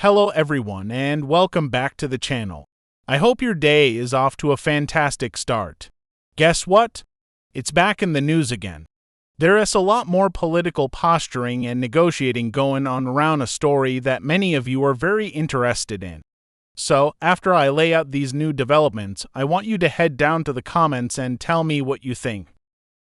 Hello everyone and welcome back to the channel. I hope your day is off to a fantastic start. Guess what? It's back in the news again. There is a lot more political posturing and negotiating going on around a story that many of you are very interested in. So, after I lay out these new developments, I want you to head down to the comments and tell me what you think.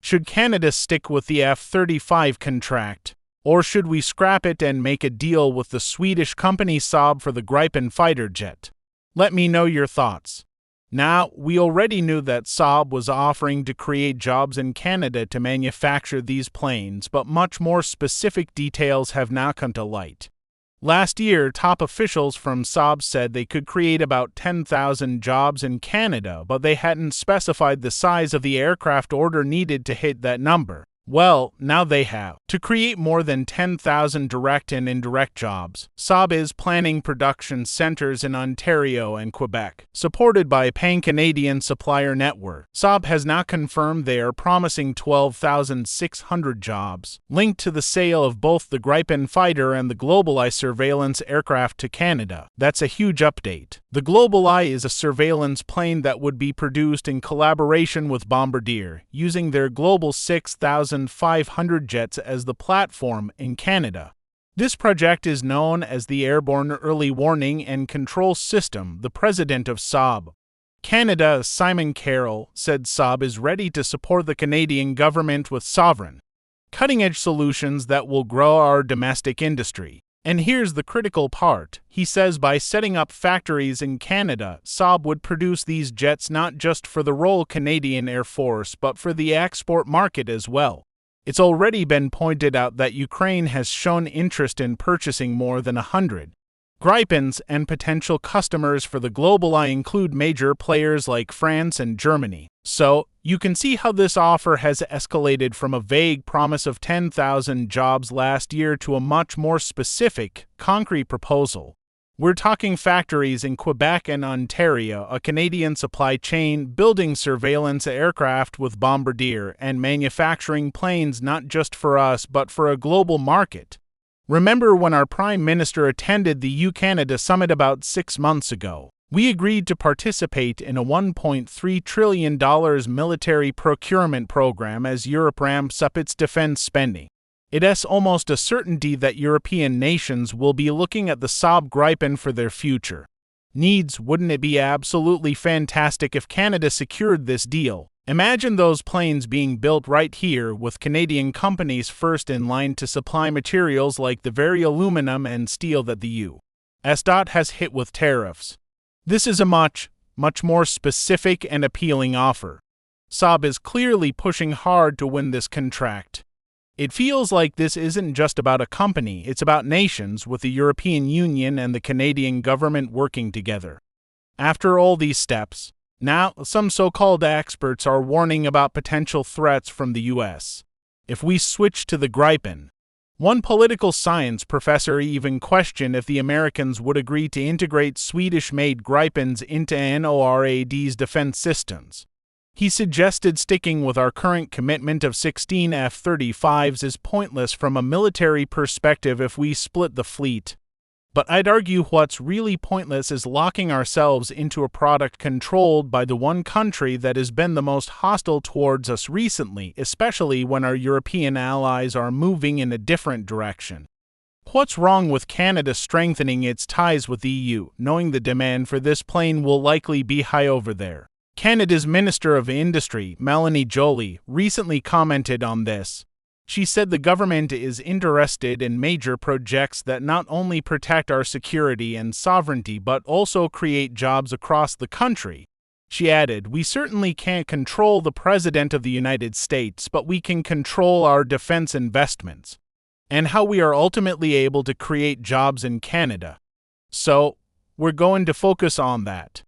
Should Canada stick with the F-35 contract? Or should we scrap it and make a deal with the Swedish company Saab for the Gripen fighter jet? Let me know your thoughts. Now, we already knew that Saab was offering to create jobs in Canada to manufacture these planes, but much more specific details have now come to light. Last year, top officials from Saab said they could create about 10,000 jobs in Canada, but they hadn't specified the size of the aircraft order needed to hit that number. Well, now they have. To create more than 10,000 direct and indirect jobs, Saab is planning production centers in Ontario and Quebec, supported by a pan-Canadian supplier network. Saab has now confirmed they are promising 12,600 jobs, linked to the sale of both the Gripen fighter and the Global Eye surveillance aircraft to Canada. That's a huge update. The Global Eye is a surveillance plane that would be produced in collaboration with Bombardier, using their Global 6,500 jets as the platform in Canada. This project is known as the Airborne Early Warning and Control System. The president of Saab, Canada, Simon Carroll, said Saab is ready to support the Canadian government with sovereign, cutting-edge solutions that will grow our domestic industry. And here's the critical part. He says by setting up factories in Canada, Saab would produce these jets not just for the Royal Canadian Air Force but for the export market as well. It's already been pointed out that Ukraine has shown interest in purchasing more than 100 Gripens, and potential customers for the Global Eye include major players like France and Germany. So, you can see how this offer has escalated from a vague promise of 10,000 jobs last year to a much more specific, concrete proposal. We're talking factories in Quebec and Ontario, a Canadian supply chain, building surveillance aircraft with Bombardier, and manufacturing planes not just for us but for a global market. Remember when our Prime Minister attended the EU-Canada summit about 6 months ago? We agreed to participate in a $1.3 trillion military procurement program as Europe ramps up its defense spending. It is almost a certainty that European nations will be looking at the Saab Gripen for their future needs. Wouldn't it be absolutely fantastic if Canada secured this deal? Imagine those planes being built right here, with Canadian companies first in line to supply materials like the very aluminum and steel that the U.S. has hit with tariffs. This is a much more specific and appealing offer. Saab is clearly pushing hard to win this contract. It feels like this isn't just about a company, it's about nations, with the European Union and the Canadian government working together. After all these steps, now some so-called experts are warning about potential threats from the US if we switch to the Gripen. One political science professor even questioned if the Americans would agree to integrate Swedish-made Gripens into NORAD's defense systems. He suggested sticking with our current commitment of 16 F-35s is pointless from a military perspective if we split the fleet. But I'd argue what's really pointless is locking ourselves into a product controlled by the one country that has been the most hostile towards us recently, especially when our European allies are moving in a different direction. What's wrong with Canada strengthening its ties with the EU, knowing the demand for this plane will likely be high over there? Canada's Minister of Industry, Melanie Joly, recently commented on this. She said the government is interested in major projects that not only protect our security and sovereignty but also create jobs across the country. She added, "We certainly can't control the President of the United States, but we can control our defense investments and how we are ultimately able to create jobs in Canada. So, we're going to focus on that."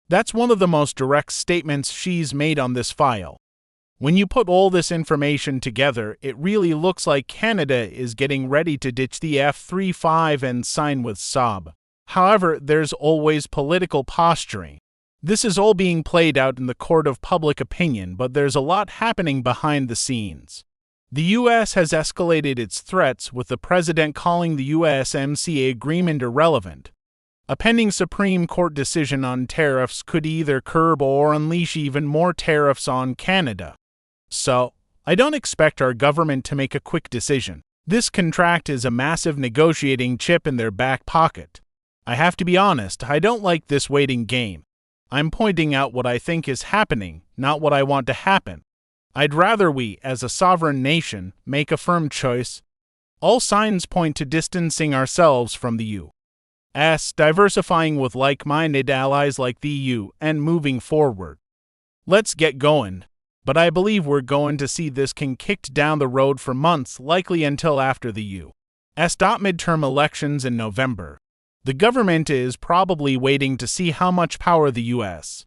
That's one of the most direct statements she's made on this file. When you put all this information together, it really looks like Canada is getting ready to ditch the F-35 and sign with Saab. However, there's always political posturing. This is all being played out in the court of public opinion, but there's a lot happening behind the scenes. The U.S. has escalated its threats, with the president calling the USMCA agreement irrelevant. A pending Supreme Court decision on tariffs could either curb or unleash even more tariffs on Canada. So, I don't expect our government to make a quick decision. This contract is a massive negotiating chip in their back pocket. I have to be honest, I don't like this waiting game. I'm pointing out what I think is happening, not what I want to happen. I'd rather we, as a sovereign nation, make a firm choice. All signs point to distancing ourselves from the U.S., diversifying with like-minded allies like the EU, and moving forward. Let's get going. But I believe we're going to see this can kicked down the road for months, likely until after the U.S. midterm elections in November. The government is probably waiting to see how much power the U.S.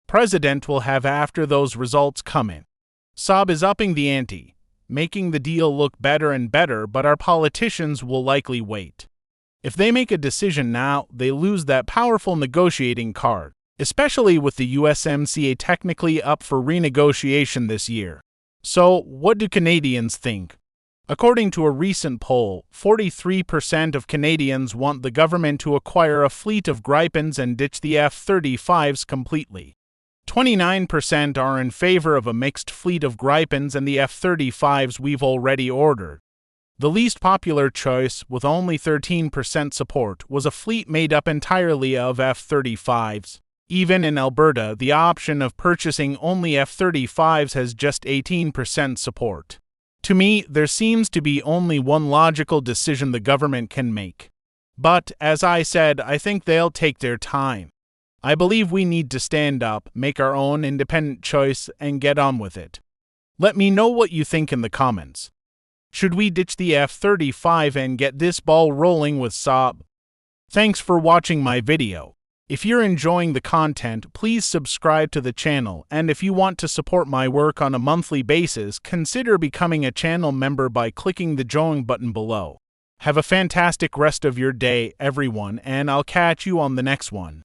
president will have after those results come in. Saab is upping the ante, making the deal look better and better, but our politicians will likely wait. If they make a decision now, they lose that powerful negotiating card, especially with the USMCA technically up for renegotiation this year. So, what do Canadians think? According to a recent poll, 43% of Canadians want the government to acquire a fleet of Gripens and ditch the F-35s completely. 29% are in favor of a mixed fleet of Gripens and the F-35s we've already ordered. The least popular choice, with only 13% support, was a fleet made up entirely of F-35s. Even in Alberta, the option of purchasing only F-35s has just 18% support. To me, there seems to be only one logical decision the government can make. But, as I said, I think they'll take their time. I believe we need to stand up, make our own independent choice, and get on with it. Let me know what you think in the comments. Should we ditch the F-35 and get this ball rolling with Saab? Thanks for watching my video. If you're enjoying the content, please subscribe to the channel, and if you want to support my work on a monthly basis, consider becoming a channel member by clicking the join button below. Have a fantastic rest of your day, everyone, and I'll catch you on the next one.